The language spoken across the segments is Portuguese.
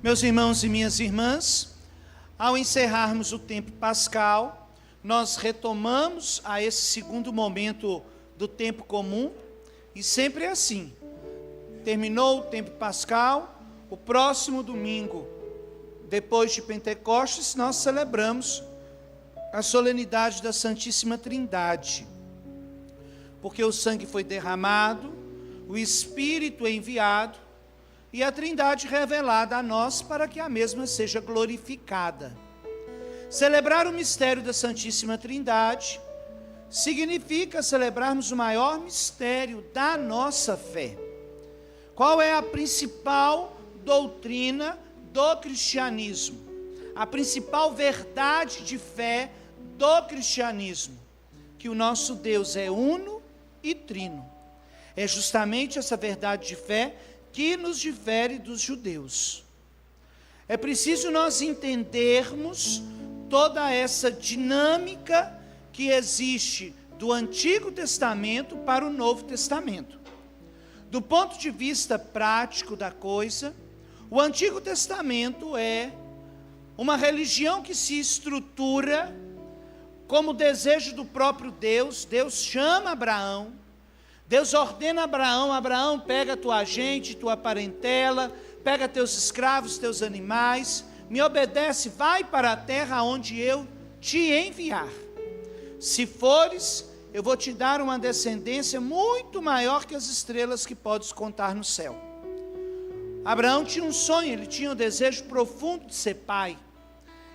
Meus irmãos e minhas irmãs, ao encerrarmos o tempo pascal, nós retomamos a esse segundo momento do tempo comum, e sempre é assim. Terminou o tempo pascal, o próximo domingo, depois de Pentecostes, nós celebramos a solenidade da Santíssima Trindade, porque o sangue foi derramado, o Espírito é enviado, e a Trindade revelada a nós para que a mesma seja glorificada. Celebrar o mistério da Santíssima Trindade significa celebrarmos o maior mistério da nossa fé. Qual é a principal doutrina do cristianismo? A principal verdade de fé do cristianismo? Que o nosso Deus é uno e trino. É justamente essa verdade de fé que nos difere dos judeus. É preciso nós entendermos toda essa dinâmica que existe do Antigo Testamento para o Novo Testamento. Do ponto de vista prático da coisa, o Antigo Testamento é uma religião que se estrutura como desejo do próprio Deus. Deus chama Abraão, Deus ordena a Abraão: Abraão, pega tua gente, tua parentela, pega teus escravos, teus animais, me obedece, vai para a terra onde eu te enviar. Se fores, eu vou te dar uma descendência muito maior que as estrelas que podes contar no céu. Abraão tinha um sonho, ele tinha um desejo profundo de ser pai.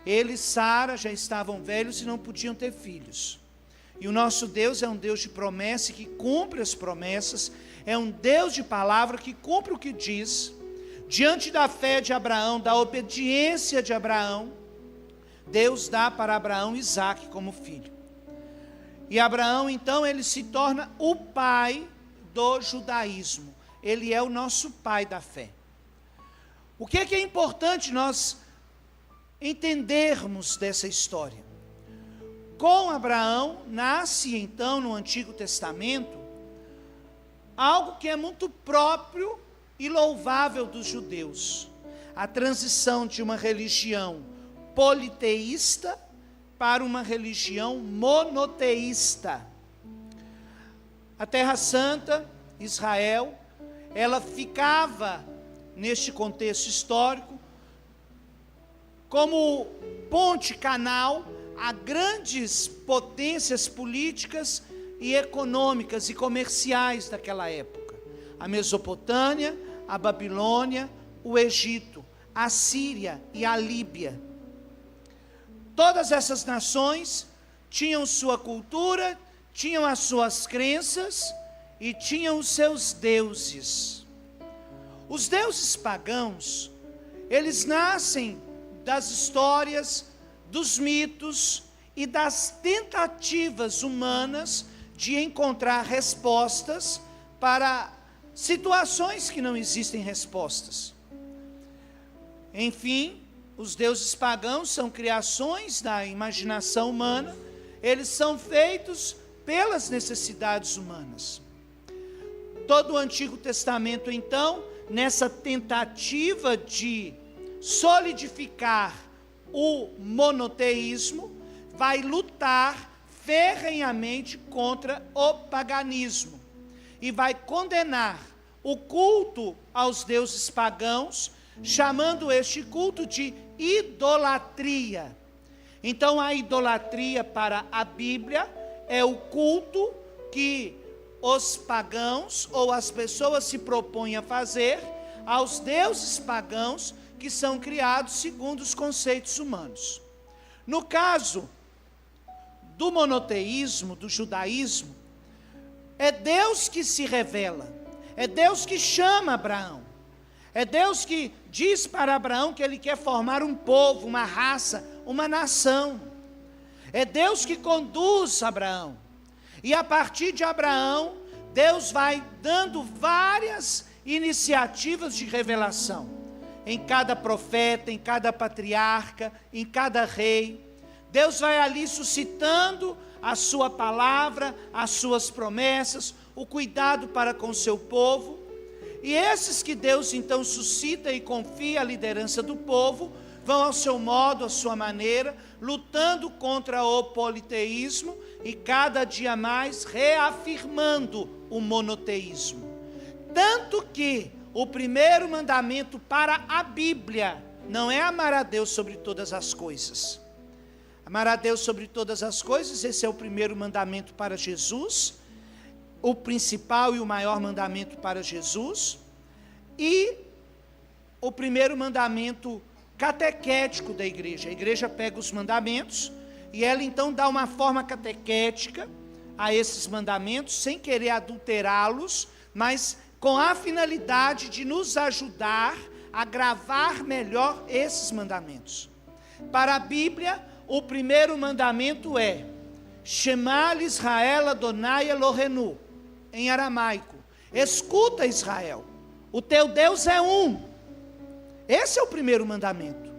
Ele e Sara já estavam velhos e não podiam ter filhos. E o nosso Deus é um Deus de promessa que cumpre as promessas, é um Deus de palavra que cumpre o que diz. Diante da fé de Abraão, da obediência de Abraão, Deus dá para Abraão Isaque como filho. E Abraão, então, ele se torna o pai do judaísmo. Ele é o nosso pai da fé. O que é importante nós entendermos dessa história? Com Abraão, nasce então no Antigo Testamento algo que é muito próprio e louvável dos judeus: a transição de uma religião politeísta para uma religião monoteísta. A Terra Santa, Israel, ela ficava, neste contexto histórico, como ponte, canal, a grandes potências políticas e econômicas e comerciais daquela época. A Mesopotâmia, a Babilônia, o Egito, a Síria e a Líbia. Todas essas nações tinham sua cultura, tinham as suas crenças e tinham os seus deuses. Os deuses pagãos, eles nascem das histórias, dos mitos e das tentativas humanas de encontrar respostas para situações que não existem respostas. Enfim, os deuses pagãos são criações da imaginação humana, eles são feitos pelas necessidades humanas. Todo o Antigo Testamento, então, nessa tentativa de solidificar o monoteísmo, vai lutar ferrenhamente contra o paganismo e vai condenar o culto aos deuses pagãos, chamando este culto de idolatria. Então, a idolatria para a Bíblia é o culto que os pagãos ou as pessoas se propõem a fazer aos deuses pagãos que são criados segundo os conceitos humanos. No caso do monoteísmo, do judaísmo, é Deus que se revela, é Deus que chama Abraão, é Deus que diz para Abraão que ele quer formar um povo, uma raça, uma nação. É Deus que conduz Abraão. E a partir de Abraão, Deus vai dando várias iniciativas de revelação. Em cada profeta, em cada patriarca, em cada rei. Deus vai ali suscitando a sua palavra, as suas promessas, o cuidado para com o seu povo. E esses que Deus então suscita e confia a liderança do povo, vão ao seu modo, à sua maneira, lutando contra o politeísmo e cada dia mais reafirmando o monoteísmo. Tanto que o primeiro mandamento para a Bíblia não é amar a Deus sobre todas as coisas. Amar a Deus sobre todas as coisas, esse é o primeiro mandamento para Jesus, o principal e o maior mandamento para Jesus, e o primeiro mandamento catequético da igreja. A igreja pega os mandamentos e ela então dá uma forma catequética a esses mandamentos, sem querer adulterá-los, mas com a finalidade de nos ajudar a gravar melhor esses mandamentos. Para a Bíblia, o primeiro mandamento é Shema Israel Adonai Elohenu, em aramaico. Escuta, Israel, o teu Deus é um. Esse é o primeiro mandamento.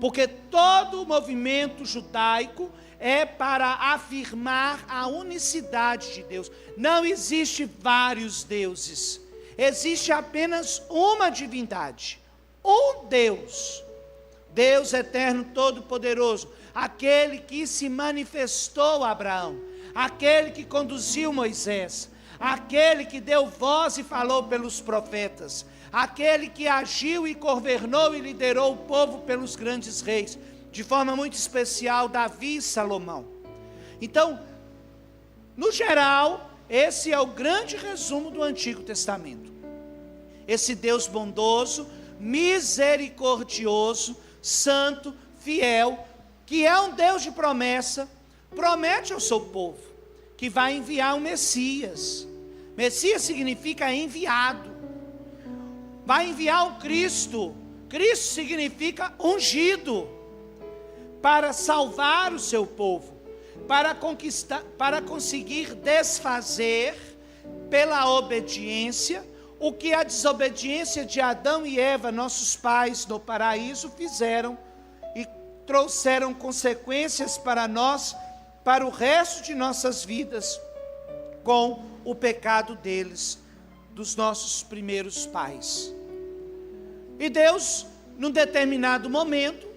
Porque todo o movimento judaico é para afirmar a unicidade de Deus. Não existe vários deuses. Existe apenas uma divindade. Um Deus. Deus eterno, todo-poderoso. Aquele que se manifestou a Abraão. Aquele que conduziu Moisés. Aquele que deu voz e falou pelos profetas. Aquele que agiu e governou e liderou o povo pelos grandes reis. De forma muito especial, Davi e Salomão. Então, no geral, esse é o grande resumo do Antigo Testamento. Esse Deus bondoso, misericordioso, santo, fiel, que é um Deus de promessa, promete ao seu povo que vai enviar um Messias. Messias significa enviado. Vai enviar um Cristo. Cristo significa ungido, para salvar o seu povo, para conquistar, para conseguir desfazer pela obediência o que a desobediência de Adão e Eva, nossos pais no paraíso, fizeram e trouxeram consequências para nós, para o resto de nossas vidas, com o pecado deles, dos nossos primeiros pais. E Deus, num determinado momento,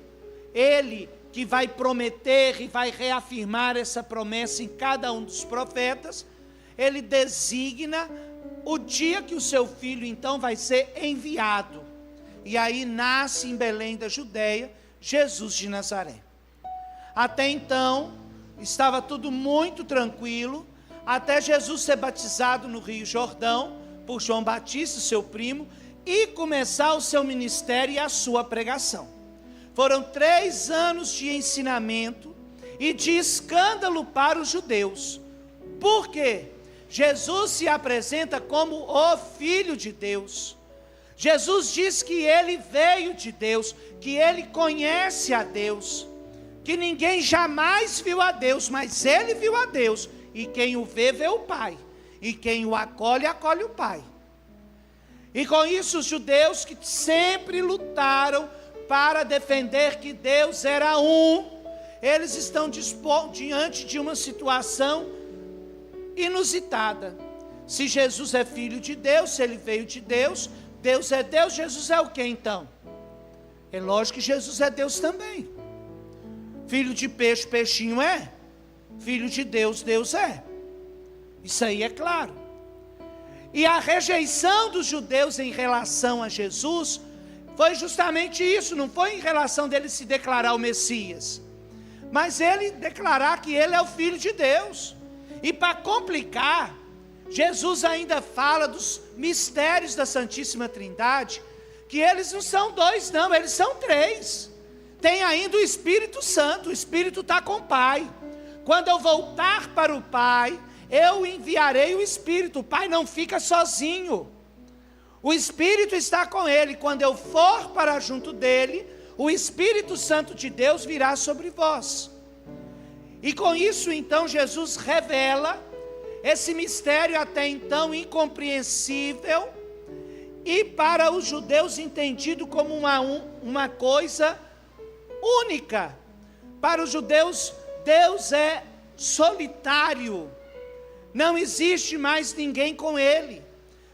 Ele que vai prometer e vai reafirmar essa promessa em cada um dos profetas, Ele designa o dia que o seu filho então vai ser enviado. E aí nasce em Belém da Judeia, Jesus de Nazaré. Até então, estava tudo muito tranquilo, até Jesus ser batizado no Rio Jordão, por João Batista, seu primo, e começar o seu ministério e a sua pregação. Foram 3 anos de ensinamento e de escândalo para os judeus. Por quê? Jesus se apresenta como o Filho de Deus. Jesus diz que Ele veio de Deus, que Ele conhece a Deus, que ninguém jamais viu a Deus, mas Ele viu a Deus, e quem o vê, vê o Pai, e quem o acolhe, acolhe o Pai. E com isso os judeus que sempre lutaram para defender que Deus era um, eles estão diante de uma situação inusitada. Se Jesus é filho de Deus, se Ele veio de Deus, Deus é Deus, Jesus é o que então? É lógico que Jesus é Deus também. Filho de peixe, peixinho é. Filho de Deus, Deus é. Isso aí é claro. E a rejeição dos judeus em relação a Jesus foi justamente isso, não foi em relação dele se declarar o Messias, mas ele declarar que ele é o Filho de Deus. E para complicar, Jesus ainda fala dos mistérios da Santíssima Trindade, que eles não são 2 não, eles são 3. Tem ainda o Espírito Santo, o Espírito está com o Pai. Quando eu voltar para o Pai, eu enviarei o Espírito. O Pai não fica sozinho. O Espírito está com Ele. Quando eu for para junto dEle, o Espírito Santo de Deus virá sobre vós. E com isso, então, Jesus revela esse mistério até então incompreensível e para os judeus entendido como uma coisa única. Para os judeus, Deus é solitário. Não existe mais ninguém com Ele.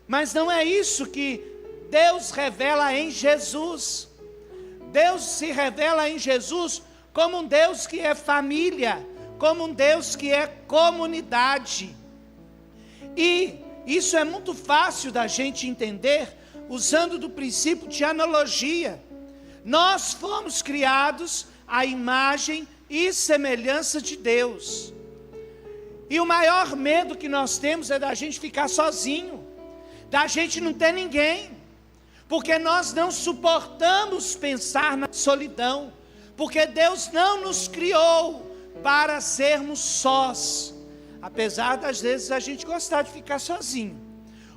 Mas não é isso que Deus revela em Jesus. Deus se revela em Jesus como um Deus que é família, como um Deus que é comunidade. E isso é muito fácil da gente entender usando do princípio de analogia. Nós fomos criados à imagem e semelhança de Deus. E o maior medo que nós temos é da gente ficar sozinho, da gente não ter ninguém, porque nós não suportamos pensar na solidão, porque Deus não nos criou para sermos sós, apesar das vezes a gente gostar de ficar sozinho.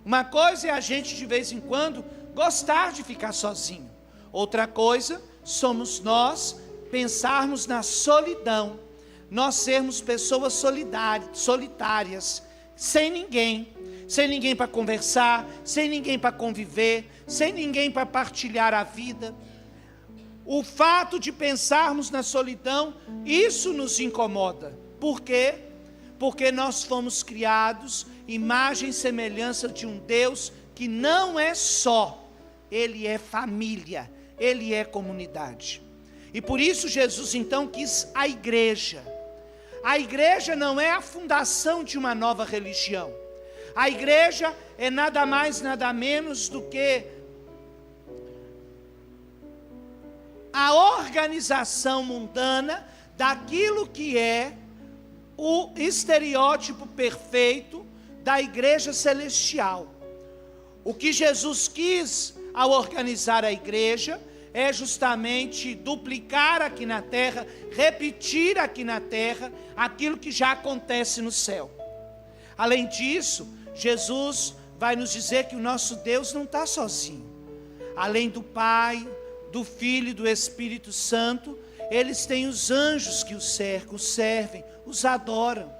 Uma coisa é a gente de vez em quando gostar de ficar sozinho, outra coisa somos nós pensarmos na solidão, nós sermos pessoas solitárias, sem ninguém para conversar, sem ninguém para conviver, sem ninguém para partilhar a vida. O fato de pensarmos na solidão, isso nos incomoda. Por quê? Porque nós fomos criados imagem e semelhança de um Deus que não é só, Ele é família, Ele é comunidade. E por isso Jesus então quis a igreja. A igreja não é a fundação de uma nova religião. A igreja é nada mais, nada menos do que a organização mundana daquilo que é o estereótipo perfeito da igreja celestial. O que Jesus quis ao organizar a igreja é justamente duplicar aqui na terra, repetir aqui na terra aquilo que já acontece no céu. Além disso, Jesus vai nos dizer que o nosso Deus não está sozinho. Além do Pai, do Filho e do Espírito Santo, eles têm os anjos que os cercam, os servem, os adoram.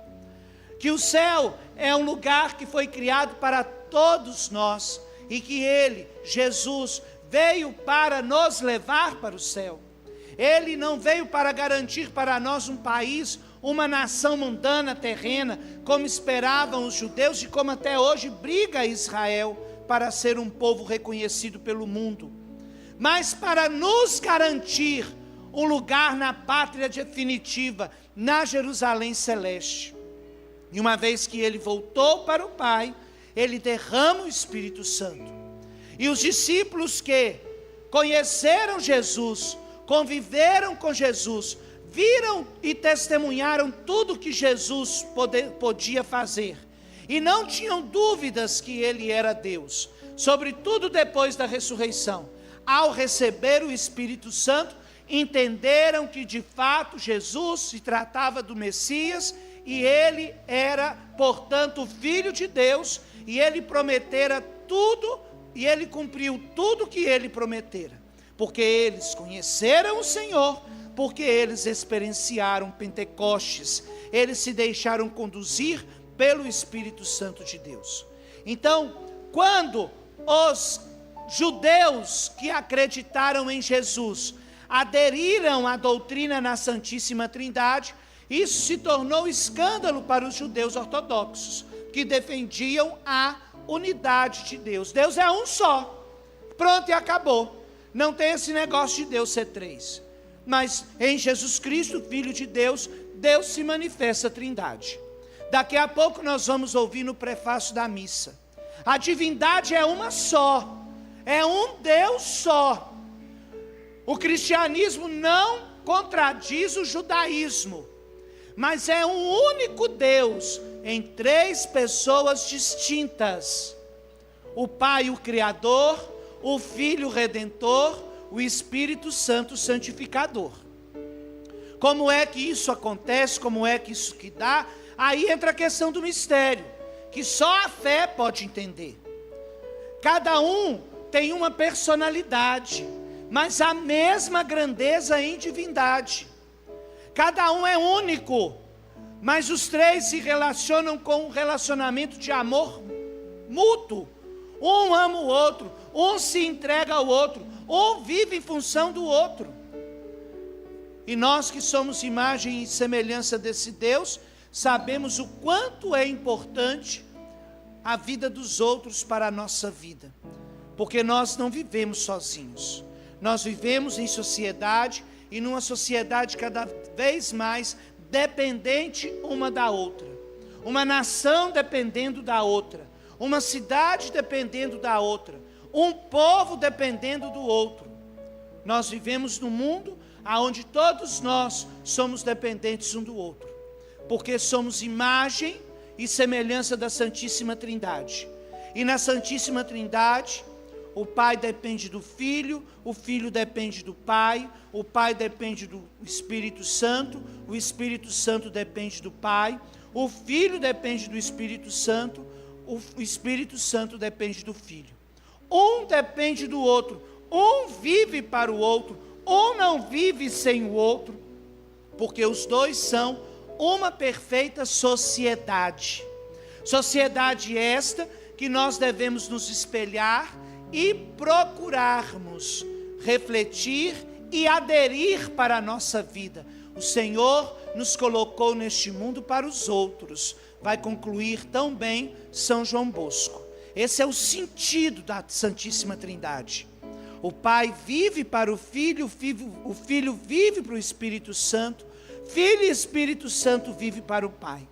Que o céu é um lugar que foi criado para todos nós e que Ele, Jesus, veio para nos levar para o céu. Ele não veio para garantir para nós um país, uma nação mundana, terrena, como esperavam os judeus e como até hoje briga Israel para ser um povo reconhecido pelo mundo. Mas para nos garantir um lugar na pátria definitiva, na Jerusalém celeste. E uma vez que ele voltou para o Pai, ele derrama o Espírito Santo. E os discípulos que conheceram Jesus, conviveram com Jesus, viram e testemunharam tudo que Jesus podia fazer. E não tinham dúvidas que ele era Deus. Sobretudo depois da ressurreição. Ao receber o Espírito Santo, entenderam que de fato Jesus se tratava do Messias e ele era, portanto, o Filho de Deus, e ele prometera tudo, e ele cumpriu tudo que ele prometera, porque eles conheceram o Senhor, porque eles experienciaram Pentecostes, eles se deixaram conduzir pelo Espírito Santo de Deus. Então, quando os judeus que acreditaram em Jesus aderiram à doutrina na Santíssima Trindade, isso se tornou escândalo para os judeus ortodoxos, que defendiam a unidade de Deus. Deus é um só, pronto e acabou. Não tem esse negócio de Deus ser três. Mas em Jesus Cristo, Filho de Deus, Deus se manifesta a Trindade. Daqui a pouco nós vamos ouvir no prefácio da missa. A divindade é uma só, é um Deus só. O cristianismo não contradiz o judaísmo, mas é um único Deus em três pessoas distintas: o Pai, o Criador, o Filho, o Redentor, o Espírito Santo, o Santificador. Como é que isso acontece? Como é que isso que dá? Aí entra a questão do mistério, que só a fé pode entender. Cada um tem uma personalidade, mas a mesma grandeza em divindade. Cada um é único, mas os três se relacionam com um relacionamento de amor mútuo. Um ama o outro, um se entrega ao outro, um vive em função do outro. E nós que somos imagem e semelhança desse Deus, sabemos o quanto é importante a vida dos outros para a nossa vida. Porque nós não vivemos sozinhos. Nós vivemos em sociedade, e numa sociedade cada vez mais dependente uma da outra. Uma nação dependendo da outra. Uma cidade dependendo da outra. Um povo dependendo do outro. Nós vivemos num mundo onde todos nós somos dependentes um do outro. Porque somos imagem e semelhança da Santíssima Trindade. E na Santíssima Trindade, o Pai depende do Filho, o Filho depende do Pai, o Pai depende do Espírito Santo, o Espírito Santo depende do Pai, o Filho depende do Espírito Santo, o Espírito Santo depende do Filho. Um depende do outro, um vive para o outro, um não vive sem o outro, porque os dois são uma perfeita sociedade. Sociedade esta que nós devemos nos espelhar e procurarmos refletir e aderir para a nossa vida. O Senhor nos colocou neste mundo para os outros. Vai concluir tão bem São João Bosco. Esse é o sentido da Santíssima Trindade. O Pai vive para o Filho vive para o Espírito Santo, Filho e Espírito Santo vive para o Pai.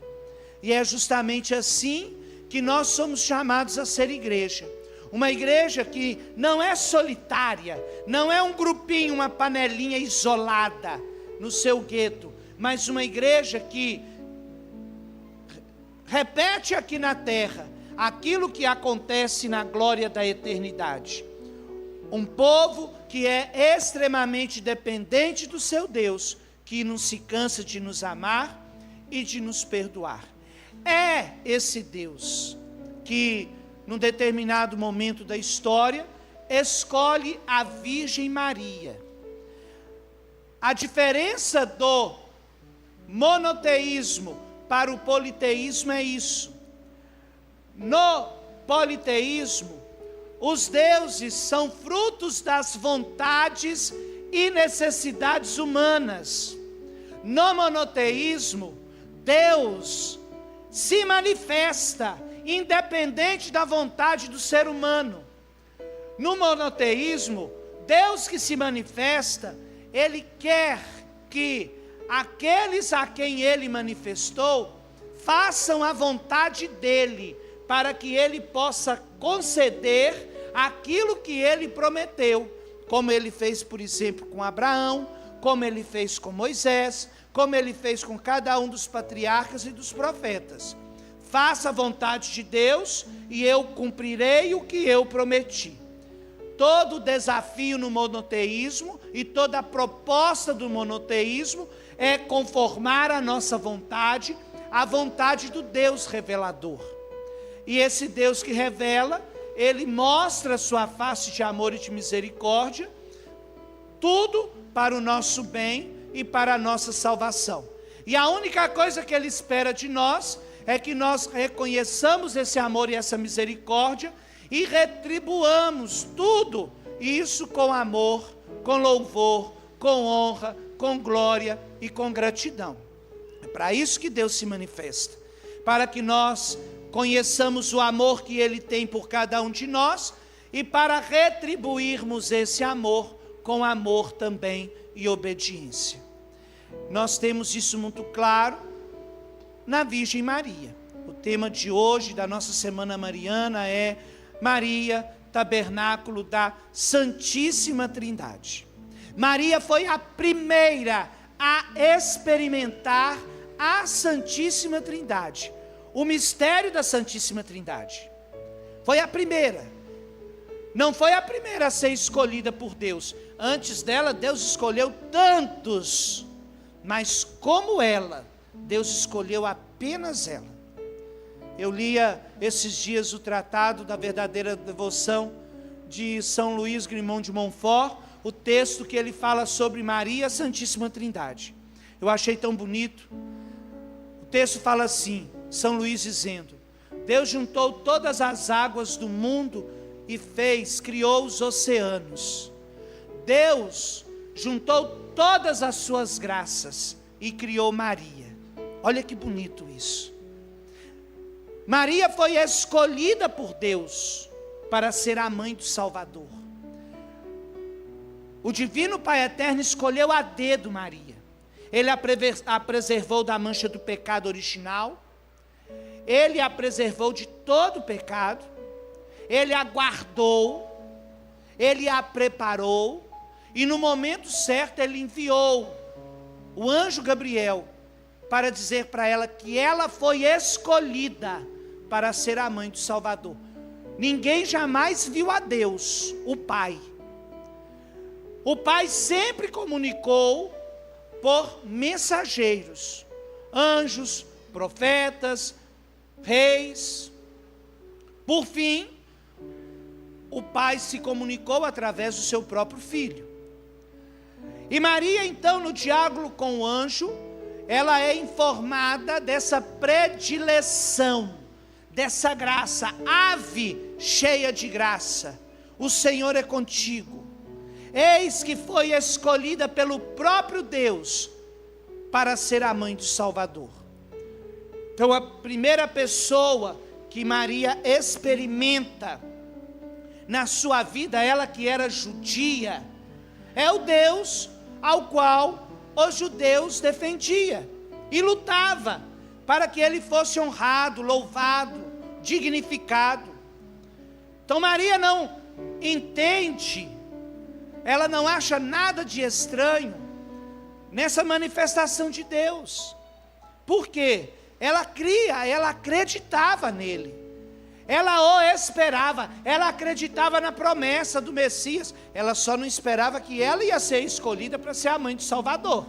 E é justamente assim que nós somos chamados a ser igreja. Uma igreja que não é solitária, não é um grupinho, uma panelinha isolada no seu gueto, mas uma igreja que repete aqui na terra aquilo que acontece na glória da eternidade. Um povo que é extremamente dependente do seu Deus, que não se cansa de nos amar e de nos perdoar. É esse Deus que, num determinado momento da história, escolhe a Virgem Maria. A diferença do monoteísmo para o politeísmo é isso. No politeísmo, os deuses são frutos das vontades e necessidades humanas. No monoteísmo, Deus se manifesta independente da vontade do ser humano. No monoteísmo, Deus que se manifesta, Ele quer que aqueles a quem Ele manifestou façam a vontade dEle, para que Ele possa conceder aquilo que Ele prometeu, como Ele fez, por exemplo, com Abraão, como Ele fez com Moisés, como Ele fez com cada um dos patriarcas e dos profetas. Faça a vontade de Deus e eu cumprirei o que eu prometi. Todo o desafio no monoteísmo e toda a proposta do monoteísmo é conformar a nossa vontade à vontade do Deus revelador. E esse Deus que revela, Ele mostra a sua face de amor e de misericórdia, tudo para o nosso bem e para a nossa salvação. E a única coisa que Ele espera de nós é que nós reconheçamos esse amor e essa misericórdia e retribuamos tudo isso com amor, com louvor, com honra, com glória e com gratidão. É para isso que Deus se manifesta, para que nós conheçamos o amor que Ele tem por cada um de nós e para retribuirmos esse amor com amor também e obediência. Nós temos isso muito claro na Virgem Maria. O tema de hoje da nossa Semana Mariana é Maria, tabernáculo da Santíssima Trindade. Maria foi a primeira a experimentar a Santíssima Trindade, o mistério da Santíssima Trindade. Foi a primeira. Não foi a primeira a ser escolhida por Deus. Antes dela, Deus escolheu tantos, mas como ela, Deus escolheu apenas ela. Eu lia esses dias o tratado da verdadeira devoção de São Luís Grimond de Montfort, o texto que ele fala sobre Maria, a Santíssima Trindade. Eu achei tão bonito. O texto fala assim, São Luís dizendo: Deus juntou todas as águas do mundo e criou os oceanos. Deus juntou todas as suas graças e criou Maria. Olha que bonito isso. Maria foi escolhida por Deus para ser a mãe do Salvador. O Divino Pai Eterno escolheu a dedo Maria. Ele a preservou da mancha do pecado original. Ele a preservou de todo o pecado. Ele a guardou. Ele a preparou. E no momento certo ele enviou o anjo Gabriel para dizer para ela que ela foi escolhida para ser a mãe do Salvador. Ninguém jamais viu a Deus, o Pai. O Pai sempre comunicou por mensageiros, anjos, profetas, reis. Por fim, o Pai se comunicou através do seu próprio Filho. E Maria, então, no diálogo com o anjo, ela é informada dessa predileção, dessa graça. Ave cheia de graça, o Senhor é contigo. Eis que foi escolhida pelo próprio Deus para ser a mãe do Salvador. Então a primeira pessoa que Maria experimenta na sua vida, ela que era judia, é o Deus ao qual os judeus defendiam e lutava para que ele fosse honrado, louvado, dignificado. Então Maria não entende, ela não acha nada de estranho nessa manifestação de Deus. Por quê? Ela cria, ela acreditava nele. Ela o esperava, ela acreditava na promessa do Messias. Ela só não esperava que ela ia ser escolhida para ser a mãe do Salvador.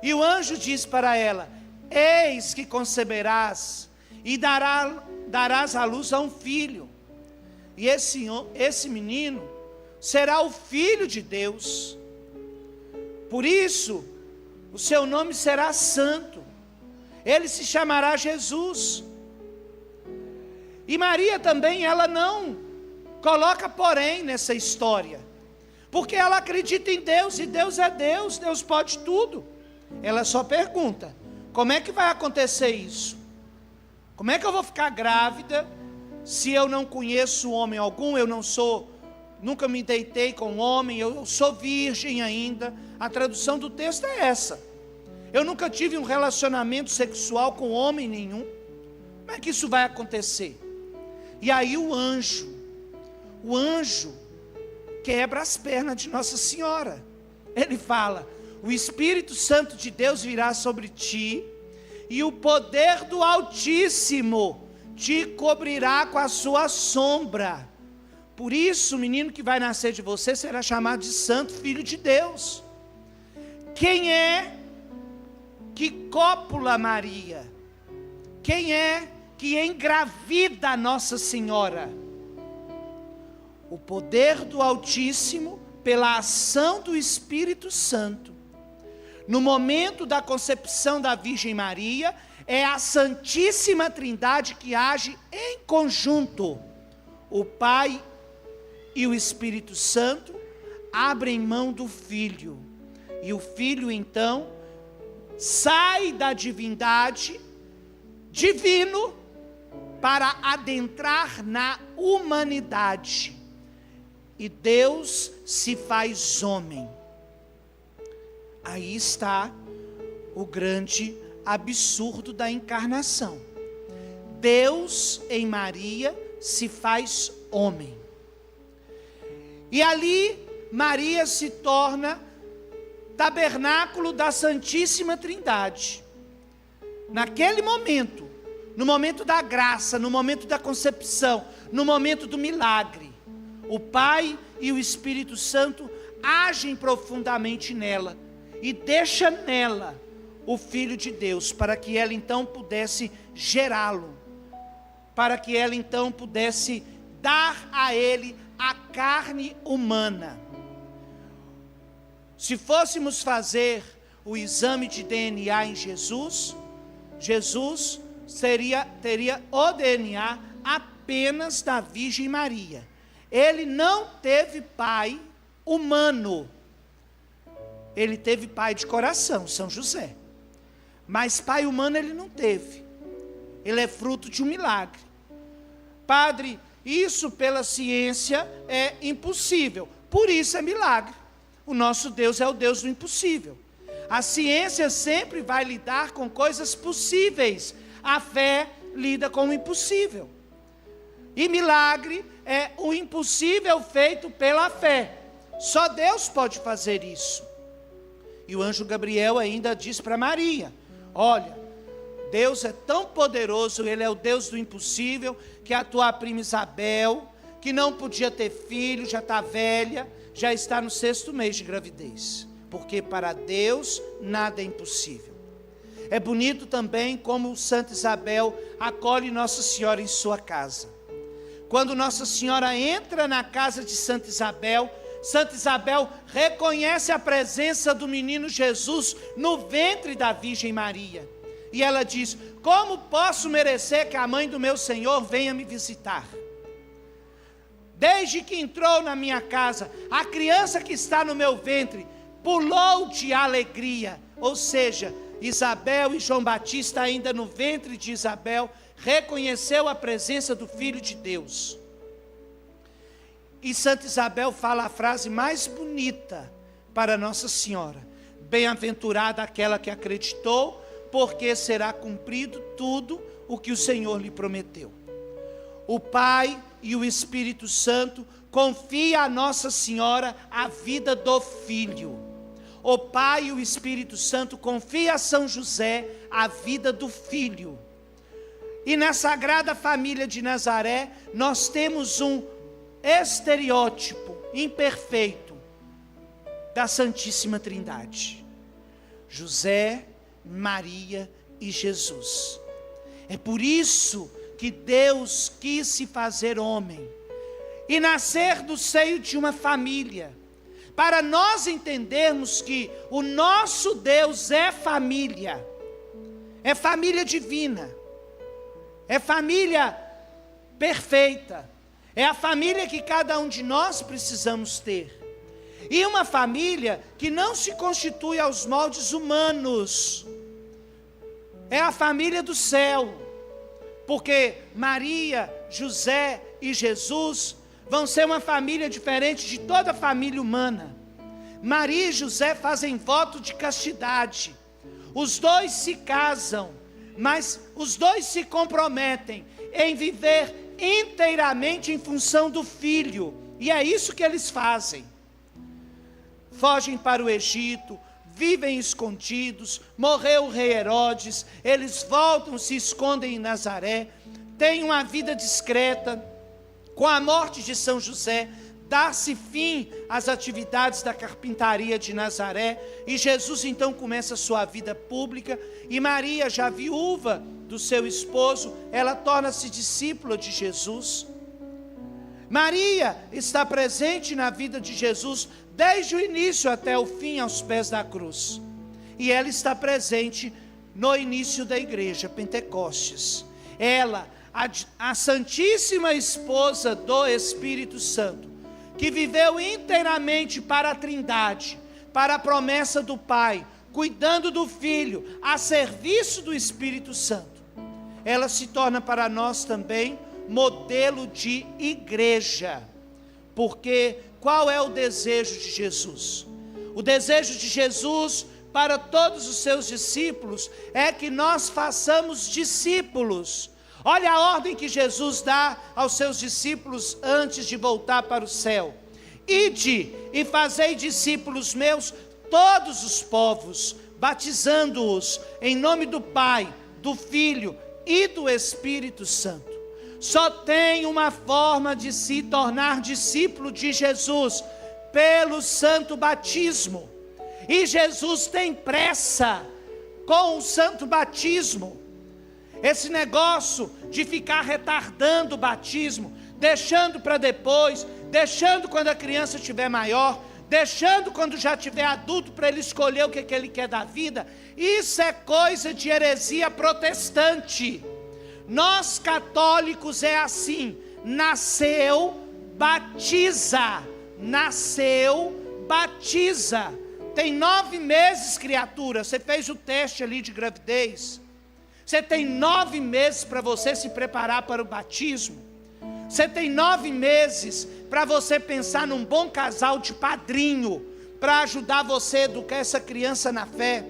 E o anjo diz para ela: eis que conceberás e darás à luz a um filho. E esse menino será o Filho de Deus. Por isso, o seu nome será santo. Ele se chamará Jesus. E Maria também, ela não coloca porém nessa história, porque ela acredita em Deus, e Deus é Deus, Deus pode tudo. Ela só pergunta: como é que vai acontecer isso? Como é que eu vou ficar grávida se eu não conheço homem algum? Eu não sou, nunca me deitei com homem, eu sou virgem ainda. A tradução do texto é essa. Eu nunca tive um relacionamento sexual com homem nenhum. Como é que isso vai acontecer? E aí o anjo quebra as pernas de Nossa Senhora. Ele fala: o Espírito Santo de Deus virá sobre ti, e o poder do Altíssimo te cobrirá com a sua sombra. Por isso o menino que vai nascer de você será chamado de Santo Filho de Deus. Quem é que cópula Maria? Quem é que engravida Nossa Senhora? O poder do Altíssimo, pela ação do Espírito Santo. No momento da concepção da Virgem Maria, é a Santíssima Trindade que age em conjunto. O Pai e o Espírito Santo abrem mão do Filho, e o Filho então sai da divindade, divino, para adentrar na humanidade. E Deus se faz homem. Aí está o grande absurdo da encarnação. Deus em Maria se faz homem. E ali Maria se torna tabernáculo da Santíssima Trindade. Naquele momento, no momento da graça, no momento da concepção, no momento do milagre, o Pai e o Espírito Santo agem profundamente nela e deixa nela o Filho de Deus, para que ela então pudesse gerá-lo, para que ela então pudesse dar a ele a carne humana. Se fôssemos fazer o exame de DNA em Jesus, Jesus teria o DNA apenas da Virgem Maria. Ele não teve pai humano. Ele teve pai de coração, São José. Mas pai humano ele não teve. ele é fruto de um milagre. Padre, isso pela ciência é impossível, por isso é milagre. O nosso Deus é o Deus do impossível. A ciência sempre vai lidar com coisas possíveis, a fé lida com o impossível. E milagre é o impossível feito pela fé. Só Deus pode fazer isso. E o anjo Gabriel ainda diz para Maria: olha, Deus é tão poderoso, Ele é o Deus do impossível, que a tua prima Isabel, que não podia ter filho, já está velha, já está no 6º mês de gravidez. Porque para Deus nada é impossível. É bonito também como Santa Isabel acolhe Nossa Senhora em sua casa. Quando Nossa Senhora entra na casa de Santa Isabel reconhece a presença do menino Jesus no ventre da Virgem Maria. E ela diz: como posso merecer que a mãe do meu Senhor venha me visitar? Desde que entrou na minha casa, a criança que está no meu ventre pulou de alegria. Ou seja, Isabel e João Batista, ainda no ventre de Isabel, reconheceu a presença do Filho de Deus. E Santa Isabel fala a frase mais bonita para Nossa Senhora: bem-aventurada aquela que acreditou, porque será cumprido tudo o que o Senhor lhe prometeu. O Pai e o Espírito Santo confia a Nossa Senhora a vida do Filho. O Pai e o Espírito Santo confia a São José a vida do Filho. E na Sagrada Família de Nazaré, nós temos um estereótipo imperfeito da Santíssima Trindade: José, Maria e Jesus. É por isso que Deus quis se fazer homem e nascer do seio de uma família, para nós entendermos que o nosso Deus é família divina, é família perfeita, é a família que cada um de nós precisamos ter. E uma família que não se constitui aos moldes humanos, é a família do céu, porque Maria, José e Jesus vão ser uma família diferente de toda a família humana. Maria e José fazem voto de castidade, os dois se casam, mas os dois se comprometem em viver inteiramente em função do Filho, e é isso que eles fazem. Fogem para o Egito, vivem escondidos, morreu o rei Herodes, eles voltam, se escondem em Nazaré, têm uma vida discreta. Com a morte de São José, dá-se fim às atividades da carpintaria de Nazaré, e Jesus então começa a sua vida pública, e Maria, já viúva do seu esposo, ela torna-se discípula de Jesus. Maria está presente na vida de Jesus desde o início até o fim, aos pés da cruz. E ela está presente no início da igreja, Pentecostes. Ela, a Santíssima Esposa do Espírito Santo, que viveu inteiramente para a Trindade, para a promessa do Pai, cuidando do Filho, a serviço do Espírito Santo. Ela se torna para nós também modelo de igreja, porque qual é o desejo de Jesus? O desejo de Jesus para todos os seus discípulos é que nós façamos discípulos. Olha a ordem que Jesus dá aos seus discípulos antes de voltar para o céu: ide e fazei discípulos meus todos os povos, batizando-os em nome do Pai, do Filho e do Espírito Santo. Só tem uma forma de se tornar discípulo de Jesus: pelo santo batismo. E Jesus tem pressa com o santo batismo. Esse negócio de ficar retardando o batismo, deixando para depois, deixando quando a criança estiver maior, deixando quando já estiver adulto para ele escolher o que ele quer da vida, isso é coisa de heresia protestante. Nós católicos é assim: nasceu, batiza, nasceu, batiza. Tem 9 meses, criatura, você fez o teste ali de gravidez, Você tem 9 meses para você se preparar para o batismo. Você tem 9 meses para você pensar num bom casal de padrinho, para ajudar você a educar essa criança na fé.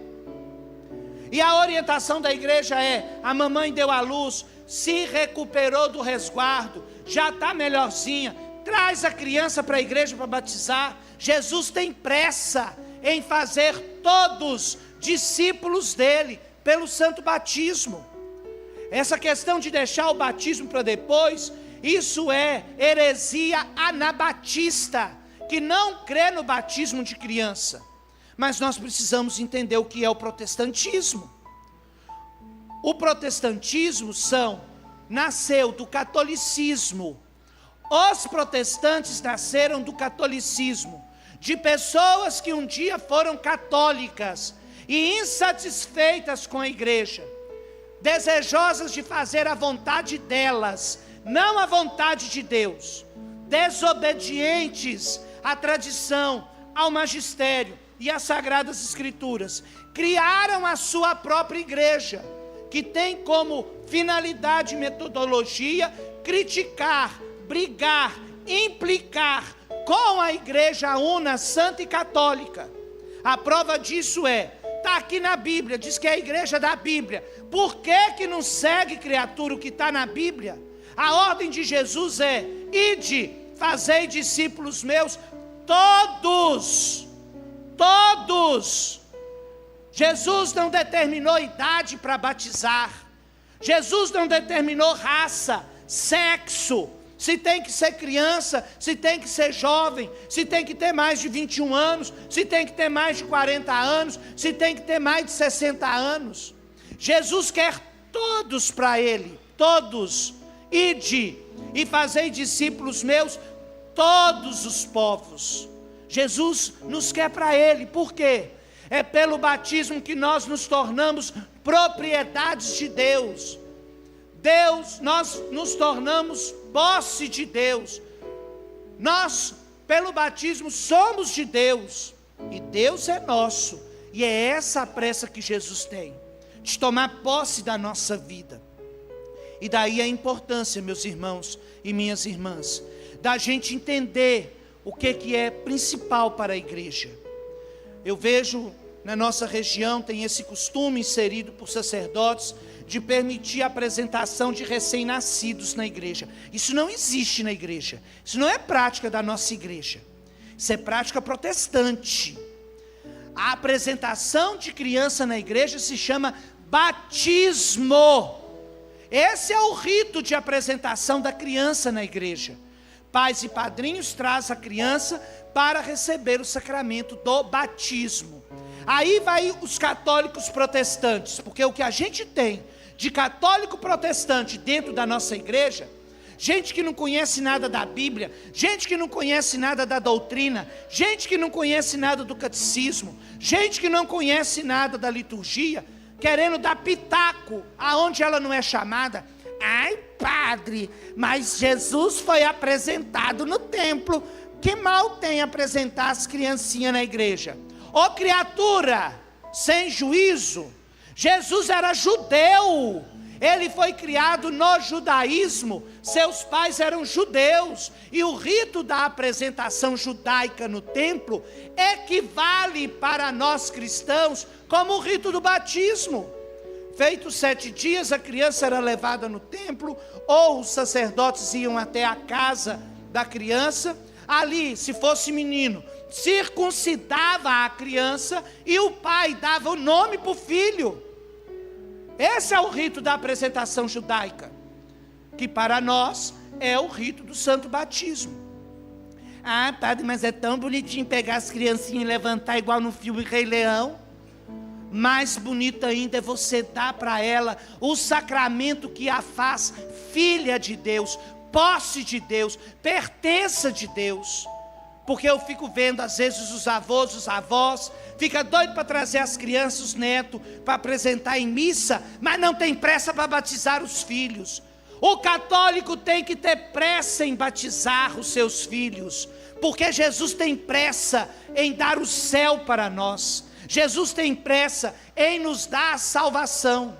E a orientação da igreja é: a mamãe deu à luz, se recuperou do resguardo, já está melhorzinha, traz a criança para a igreja para batizar. Jesus tem pressa em fazer todos discípulos dele, pelo santo batismo. Essa questão de deixar o batismo para depois, isso é heresia anabatista, que não crê no batismo de criança. Mas nós precisamos entender o que é o protestantismo. O protestantismo nasceu do catolicismo. Os protestantes nasceram do catolicismo, de pessoas que um dia foram católicas e insatisfeitas com a igreja, desejosas de fazer a vontade delas, não a vontade de Deus, desobedientes à tradição, ao magistério e às sagradas escrituras, criaram a sua própria igreja, que tem como finalidade e metodologia criticar, brigar, implicar com a igreja una, santa e católica. A prova disso está aqui na Bíblia, diz que é a igreja da Bíblia. Por que não segue, criatura, o que está na Bíblia? A ordem de Jesus é: ide, fazei discípulos meus, todos. Jesus não determinou idade para batizar. Jesus não determinou raça, sexo, se tem que ser criança, se tem que ser jovem, se tem que ter mais de 21 anos, se tem que ter mais de 40 anos, se tem que ter mais de 60 anos. Jesus quer todos para Ele, todos. Ide e fazei discípulos meus, todos os povos. Jesus nos quer para Ele, por quê? É pelo batismo que nós nos tornamos propriedades de Deus. Nós nos tornamos posse de Deus. Nós, pelo batismo, somos de Deus. E Deus é nosso. E é essa a pressa que Jesus tem, de tomar posse da nossa vida. E daí a importância, meus irmãos e minhas irmãs, da gente entender o que é principal para a igreja. Eu vejo na nossa região, tem esse costume inserido por sacerdotes, de permitir a apresentação de recém-nascidos na igreja. Isso não existe na igreja. Isso não é prática da nossa igreja. Isso é prática protestante. A apresentação de criança na igreja se chama batismo. Esse é o rito de apresentação da criança na igreja. Pais e padrinhos trazem a criança para receber o sacramento do batismo. Aí vai os católicos protestantes, porque o que a gente tem de católico protestante dentro da nossa igreja, gente que não conhece nada da Bíblia, gente que não conhece nada da doutrina, gente que não conhece nada do catecismo, gente que não conhece nada da liturgia, querendo dar pitaco aonde ela não é chamada. Ai, padre, mas Jesus foi apresentado no templo. Que mal tem apresentar as criancinhas na igreja? Ô criatura, sem juízo. Jesus era judeu, ele foi criado no judaísmo, seus pais eram judeus, e o rito da apresentação judaica no templo equivale para nós cristãos como o rito do batismo. Feitos 7 dias, a criança era levada no templo, ou os sacerdotes iam até a casa da criança. Ali, se fosse menino, circuncidava a criança e o pai dava o nome para o filho. Esse é o rito da apresentação judaica, que para nós é o rito do santo batismo. Ah, padre, mas é tão bonitinho pegar as criancinhas e levantar igual no filme Rei Leão. Mais bonito ainda é você dar para ela o sacramento que a faz filha de Deus, posse de Deus, pertença de Deus. Porque eu fico vendo às vezes os avós, os avós, fica doido para trazer as crianças, os netos, para apresentar em missa, mas não tem pressa para batizar os filhos. O católico tem que ter pressa em batizar os seus filhos, porque Jesus tem pressa em dar o céu para nós. Jesus tem pressa em nos dar a salvação.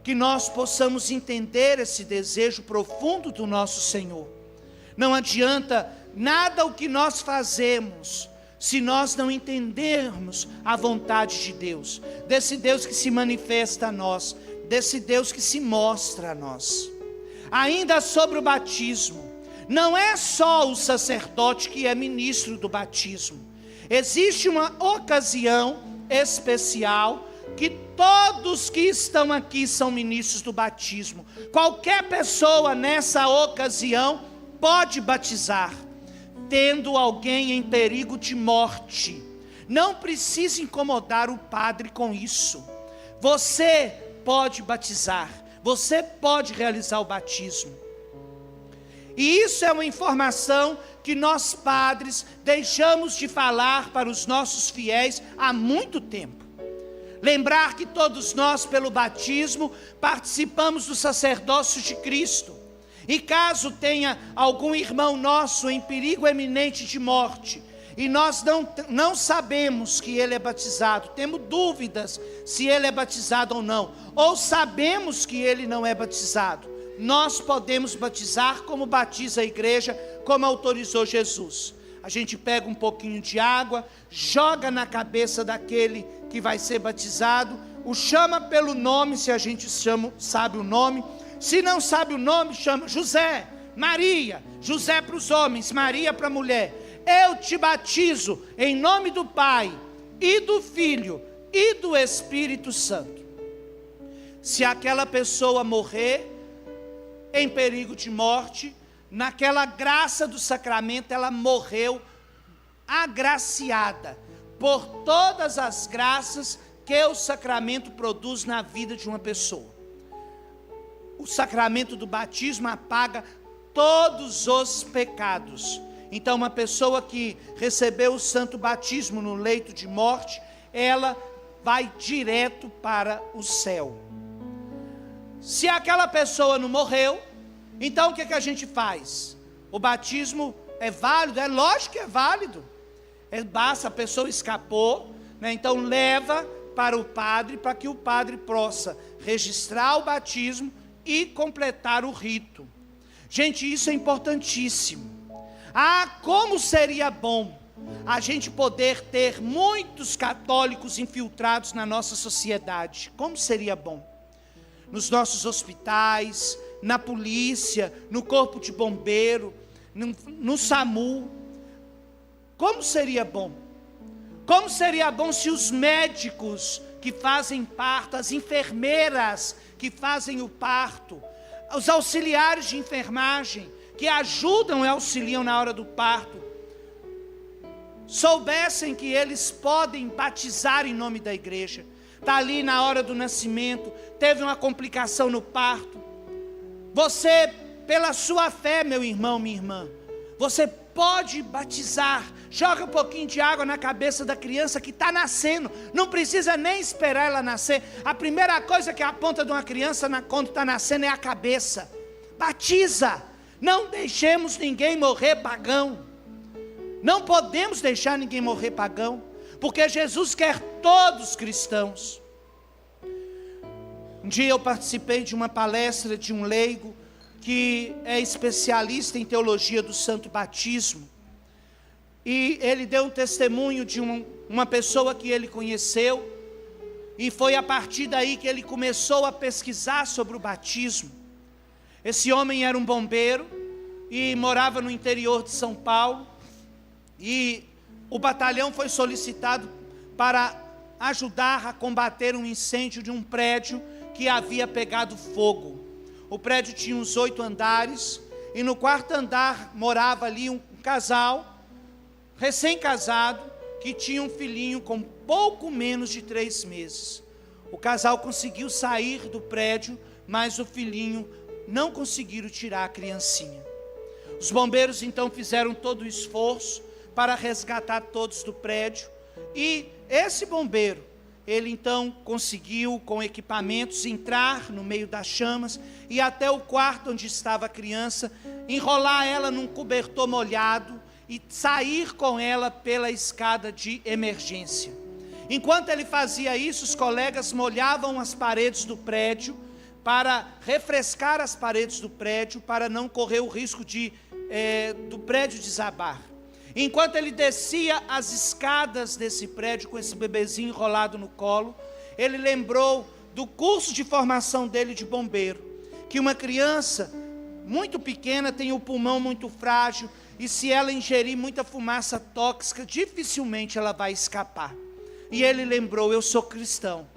que nós possamos entender esse desejo profundo do nosso Senhor. Não adianta nada o que nós fazemos se nós não entendermos a vontade de Deus, desse Deus que se manifesta a nós, desse Deus que se mostra a nós. Ainda sobre o batismo, não é só o sacerdote que é ministro do batismo. Existe uma ocasião especial que todos que estão aqui são ministros do batismo. Qualquer pessoa nessa ocasião pode batizar, tendo alguém em perigo de morte. Não precisa incomodar o padre com isso. Você pode batizar, você pode realizar o batismo. E isso é uma informação que nós padres deixamos de falar para os nossos fiéis há muito tempo. Lembrar que todos nós, pelo batismo, participamos do sacerdócio de Cristo. E caso tenha algum irmão nosso em perigo eminente de morte, e nós não sabemos que ele é batizado, temos dúvidas se ele é batizado ou não, ou sabemos que ele não é batizado, nós podemos batizar como batiza a igreja, como autorizou Jesus. A gente pega um pouquinho de água, joga na cabeça daquele que vai ser batizado, o chama pelo nome, se a gente sabe o nome. Se não sabe o nome, chama José, Maria. José para os homens, Maria para a mulher. Eu te batizo em nome do Pai, e do Filho, e do Espírito Santo. Se aquela pessoa morrer em perigo de morte, naquela graça do sacramento, ela morreu agraciada por todas as graças que o sacramento produz na vida de uma pessoa. O sacramento do batismo apaga todos os pecados. Então, uma pessoa que recebeu o santo batismo no leito de morte, ela vai direto para o céu. Se aquela pessoa não morreu, então o que a gente faz? O batismo é válido? É lógico que é válido. Basta, a pessoa escapou, né? Então leva para o padre, para que o padre possa registrar o batismo e completar o rito. Gente, isso é importantíssimo. Como seria bom a gente poder ter muitos católicos infiltrados na nossa sociedade. Como seria bom. Nos hospitais, na polícia, no corpo de bombeiro, no SAMU. Como seria bom? Como seria bom se os médicos que fazem parto, as enfermeiras que fazem o parto, os auxiliares de enfermagem, que ajudam e auxiliam na hora do parto, soubessem que eles podem batizar em nome da igreja. Está ali na hora do nascimento, teve uma complicação no parto. Você, pela sua fé, meu irmão, minha irmã, você pode batizar. Joga um pouquinho de água na cabeça da criança que está nascendo. Não precisa nem esperar ela nascer. A primeira coisa que aponta de uma criança quando está nascendo é a cabeça. Batiza. Não deixemos ninguém morrer pagão. Não podemos deixar ninguém morrer pagão, porque Jesus quer todos cristãos. Um dia eu participei de uma palestra de um leigo que é especialista em teologia do santo batismo, e ele deu um testemunho de uma pessoa que ele conheceu, e foi a partir daí que ele começou a pesquisar sobre o batismo. Esse homem era um bombeiro e morava no interior de São Paulo, e o batalhão foi solicitado para ajudar a combater um incêndio de um prédio que havia pegado fogo. O prédio tinha uns 8 andares, e no 4º andar morava ali um casal, recém-casado, que tinha um filhinho com pouco menos de 3 meses. O casal conseguiu sair do prédio, mas o filhinho não conseguiram tirar a criancinha. Os bombeiros então fizeram todo o esforço para resgatar todos do prédio, e esse bombeiro, ele então conseguiu, com equipamentos, entrar no meio das chamas, e até o quarto onde estava a criança, enrolar ela num cobertor molhado, e sair com ela pela escada de emergência. Enquanto ele fazia isso, os colegas molhavam as paredes do prédio, para refrescar as paredes do prédio, para não correr o risco do prédio desabar. Enquanto ele descia as escadas desse prédio com esse bebezinho enrolado no colo, ele lembrou do curso de formação dele de bombeiro, que uma criança muito pequena tem o pulmão muito frágil, e se ela ingerir muita fumaça tóxica, dificilmente ela vai escapar. E ele lembrou: eu sou cristão.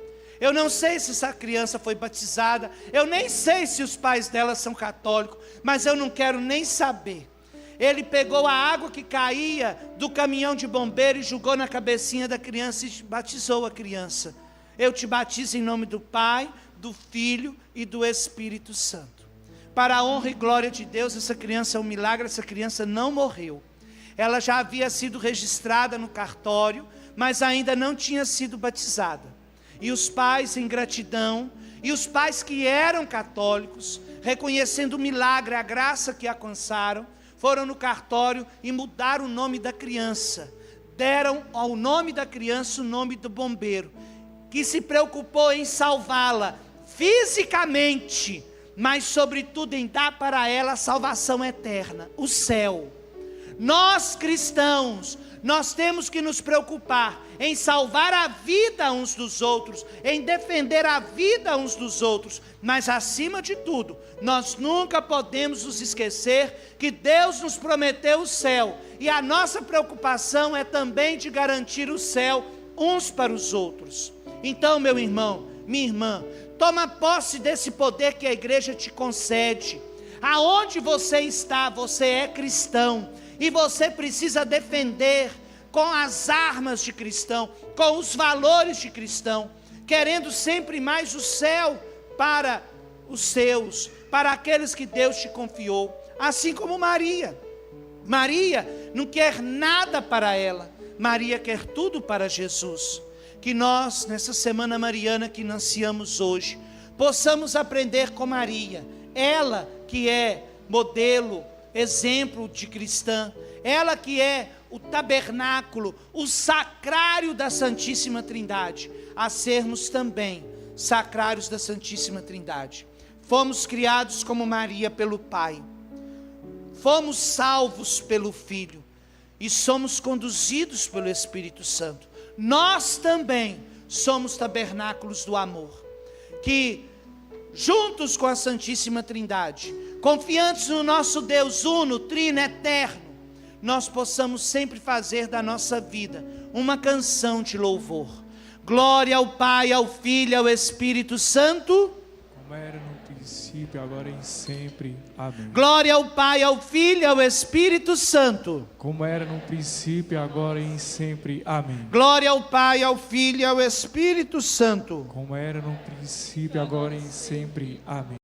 Eu não sei se essa criança foi batizada, eu nem sei se os pais dela são católicos, mas eu não quero nem saber. Ele pegou a água que caía do caminhão de bombeiro e jogou na cabecinha da criança e batizou a criança. Eu te batizo em nome do Pai, do Filho e do Espírito Santo. Para a honra e glória de Deus, essa criança é um milagre, essa criança não morreu. Ela já havia sido registrada no cartório, mas ainda não tinha sido batizada. E os pais, em gratidão, e os pais que eram católicos, reconhecendo o milagre, a graça que alcançaram, foram no cartório e mudaram o nome da criança. Deram ao nome da criança o nome do bombeiro, que se preocupou em salvá-la fisicamente, mas sobretudo em dar para ela a salvação eterna, o céu. Nós cristãos, nós temos que nos preocupar em salvar a vida uns dos outros, em defender a vida uns dos outros, mas acima de tudo, nós nunca podemos nos esquecer que Deus nos prometeu o céu, e a nossa preocupação é também de garantir o céu uns para os outros. Então, meu irmão, minha irmã, toma posse desse poder que a igreja te concede. Aonde você está, você é cristão, e você precisa defender com as armas de cristão, com os valores de cristão, querendo sempre mais o céu para os seus, para aqueles que Deus te confiou, assim como Maria. Maria não quer nada para ela, Maria quer tudo para Jesus. Que nós, nessa semana mariana que iniciamos hoje, possamos aprender com Maria, ela que é modelo, exemplo de cristã, ela que é o tabernáculo, o sacrário da Santíssima Trindade, a sermos também sacrários da Santíssima Trindade. Fomos criados como Maria pelo Pai, fomos salvos pelo Filho e somos conduzidos pelo Espírito Santo. Nós também somos tabernáculos do amor, que juntos com a Santíssima Trindade, confiantes no nosso Deus uno, trino, eterno, nós possamos sempre fazer da nossa vida uma canção de louvor. Glória ao Pai, ao Filho e ao Espírito Santo, como era no princípio, agora e sempre. Amém. Glória ao Pai, ao Filho e ao Espírito Santo, como era no princípio, agora e sempre. Amém. Glória ao Pai, ao Filho e ao Espírito Santo, como era no princípio, agora e sempre. Amém.